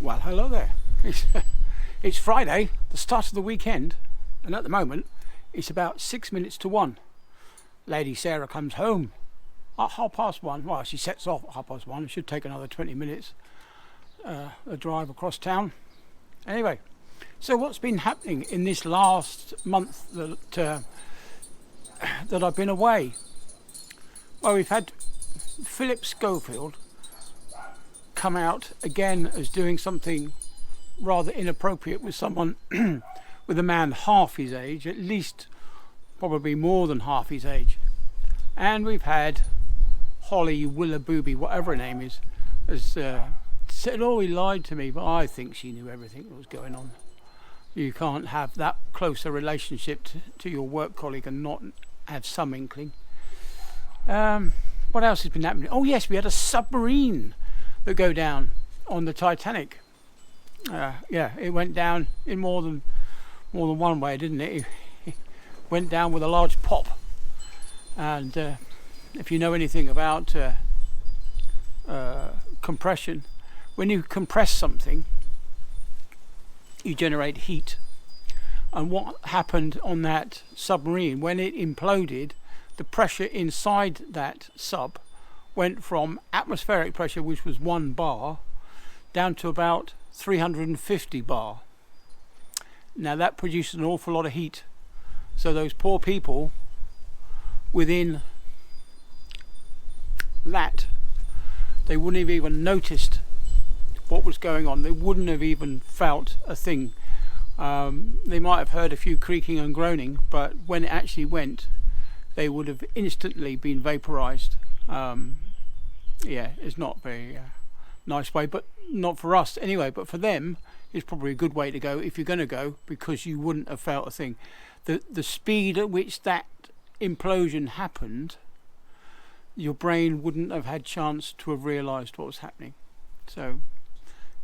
Well, hello there. It's Friday, the start of the weekend, and at the moment it's about 6 minutes to 1. Lady Sarah comes home at 1:30. Well, she sets off at 1:30. It should take another 20 minutes, a drive across town. Anyway, so what's been happening in this last month that I've been away? Well, we've had Philip Schofield come out again as doing something rather inappropriate with someone, with a man half his age, at least probably more than half his age. And we've had Holly Willoughby, whatever her name is, has said, oh, he lied to me, but I think she knew everything that was going on. You can't have that close a relationship to your work colleague and not have some inkling. What else has been happening? Oh yes, we had a submarine that go down on the Titanic. Yeah, it went down in more than one way, didn't it? It went down with a large pop. And if you know anything about compression, when you compress something, you generate heat. And what happened on that submarine, when it imploded, the pressure inside that sub went from atmospheric pressure, which was 1 bar, down to about 350 bar. Now that produces an awful lot of heat. So those poor people within that, they wouldn't have even noticed what was going on. They wouldn't have even felt a thing. They might have heard a few creaking and groaning, but when it actually went, they would have instantly been vaporized. Yeah, it's not very nice way, but not for us anyway, but for them it's probably a good way to go if you're going to go, because you wouldn't have felt a thing. The speed at which that implosion happened, your brain wouldn't have had chance to have realized what was happening. So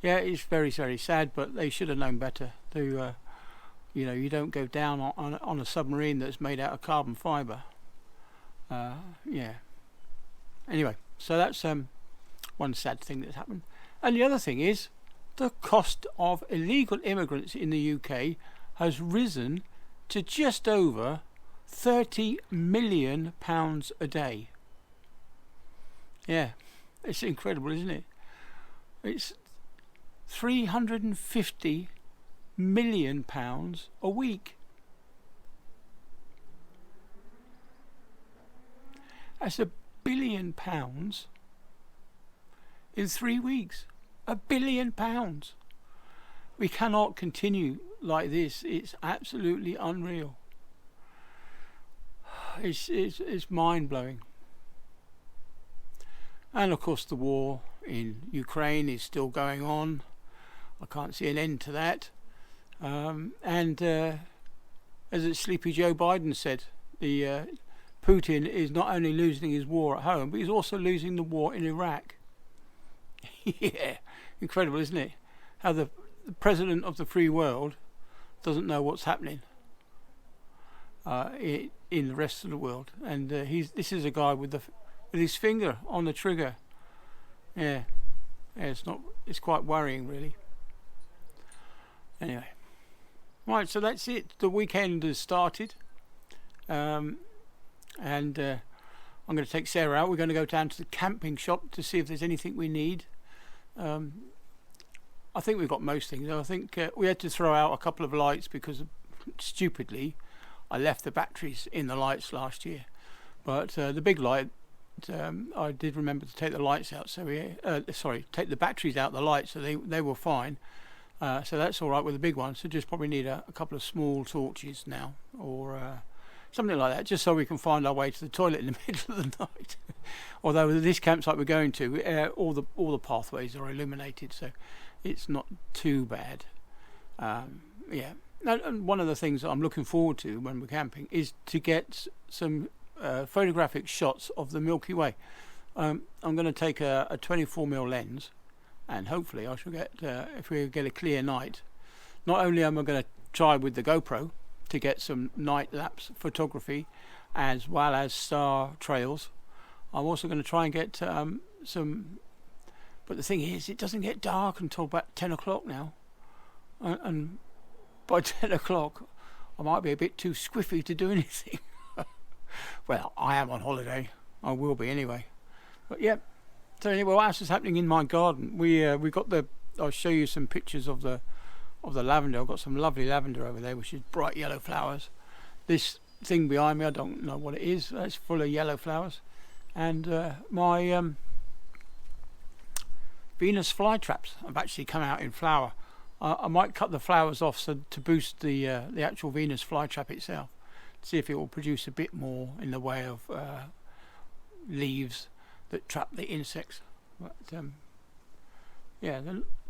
yeah, it's very, very sad, but they should have known better. You don't go down on a submarine that's made out of carbon fiber. Yeah. Anyway, so that's one sad thing that's happened. And the other thing is, the cost of illegal immigrants in the UK has risen to just over £30 million a day. Yeah, it's incredible, isn't it? It's £350 million a week. That's £1 billion in 3 weeks. £1 billion. We cannot continue like this. It's absolutely unreal. It's mind-blowing. And of course the war in Ukraine is still going on. I can't see an end to that. And as Sleepy Joe Biden said, Putin is not only losing his war at home, but he's also losing the war in Iraq. Yeah, incredible, isn't it? How the president of the free world doesn't know what's happening in the rest of the world. And this is a guy with his finger on the trigger. Yeah, it's quite worrying, really. Anyway, right, so that's it. The weekend has started. And I'm going to take Sarah out. We're going to go down to the camping shop to see if there's anything we need. I think we've got most things. I think we had to throw out a couple of lights because stupidly I left the batteries in the lights last year. But the big light, I did remember to take the lights out. So take the batteries out the lights, so they were fine. So that's all right with the big one. So just probably need a couple of small torches now, or something like that, just so we can find our way to the toilet in the middle of the night. Although with this campsite we're going to, all the pathways are illuminated, so it's not too bad. Yeah. And one of the things that I'm looking forward to when we're camping is to get some photographic shots of the Milky Way. I'm going to take a 24mm lens, and hopefully I shall get, if we get a clear night, not only am I going to try with the GoPro to get some night lapse photography as well as star trails, I'm also going to try and get some But the thing is, it doesn't get dark until about 10 o'clock now. And by 10 o'clock, I might be a bit too squiffy to do anything. Well, I am on holiday. I will be anyway. But yeah. So anyway, what else is happening in my garden? We got the. I'll show you some pictures of the lavender. I've got some lovely lavender over there, which is bright yellow flowers. This thing behind me, I don't know what it is. It's full of yellow flowers. And my Venus flytraps have actually come out in flower. I might cut the flowers off so to boost the actual Venus flytrap itself. See if it will produce a bit more in the way of leaves that trap the insects. But yeah,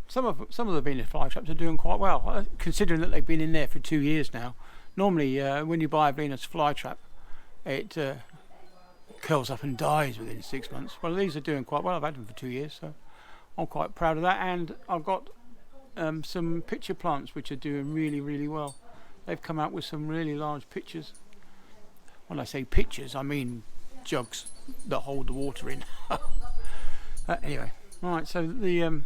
some of the Venus flytraps are doing quite well, considering that they've been in there for 2 years now. Normally, when you buy a Venus flytrap, it curls up and dies within 6 months. Well, these are doing quite well. I've had them for 2 years, so I'm quite proud of that. And I've got some pitcher plants which are doing really, really well. They've come out with some really large pitchers. When I say pitchers, I mean jugs that hold the water in. Anyway, right. So the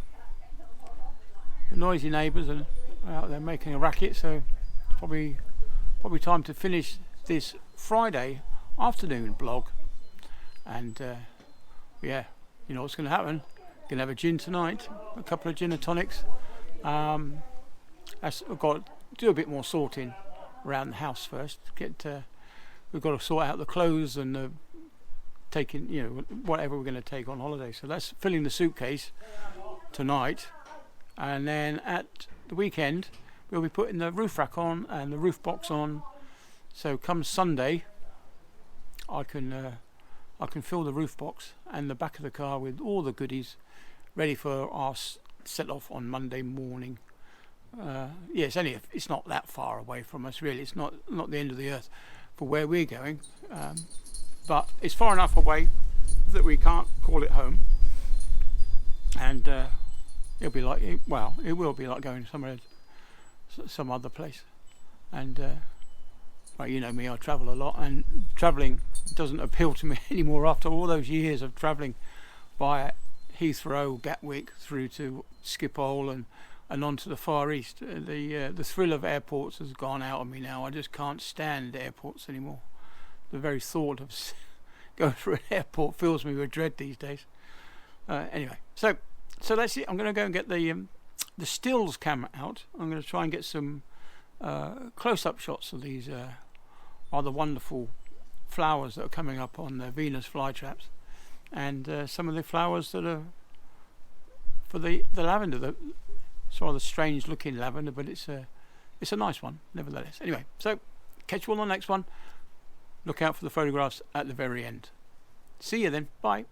noisy neighbours are out there making a racket. So it's probably time to finish this Friday afternoon blog. And yeah, you know what's going to happen. Going to have a gin tonight, a couple of gin and tonics. I've got to do a bit more sorting around the house first. We've got to sort out the clothes and taking, you know, whatever we're going to take on holiday. So that's filling the suitcase tonight, and then at the weekend we'll be putting the roof rack on and the roof box on. So come Sunday, I can fill the roof box and the back of the car with all the goodies, ready for our set off on Monday morning. Yeah, it's not that far away from us really. It's not the end of the earth for where we're going, but it's far enough away that we can't call it home. And it will be like going somewhere, some other place. And well, you know me, I travel a lot, and travelling doesn't appeal to me anymore after all those years of travelling by Heathrow, Gatwick, through to Schiphol and on to the Far East. The thrill of airports has gone out of me now. I just can't stand airports anymore. The very thought of going through an airport fills me with dread these days. Anyway, so that's it. I'm going to go and get the stills camera out. I'm going to try and get some close-up shots of these rather wonderful flowers that are coming up on the Venus flytraps, and some of the flowers that are for the lavender. It's rather strange looking lavender, but it's a nice one nevertheless. Anyway, so catch you all on the next one. Look out for the photographs at the very end. See you then. Bye.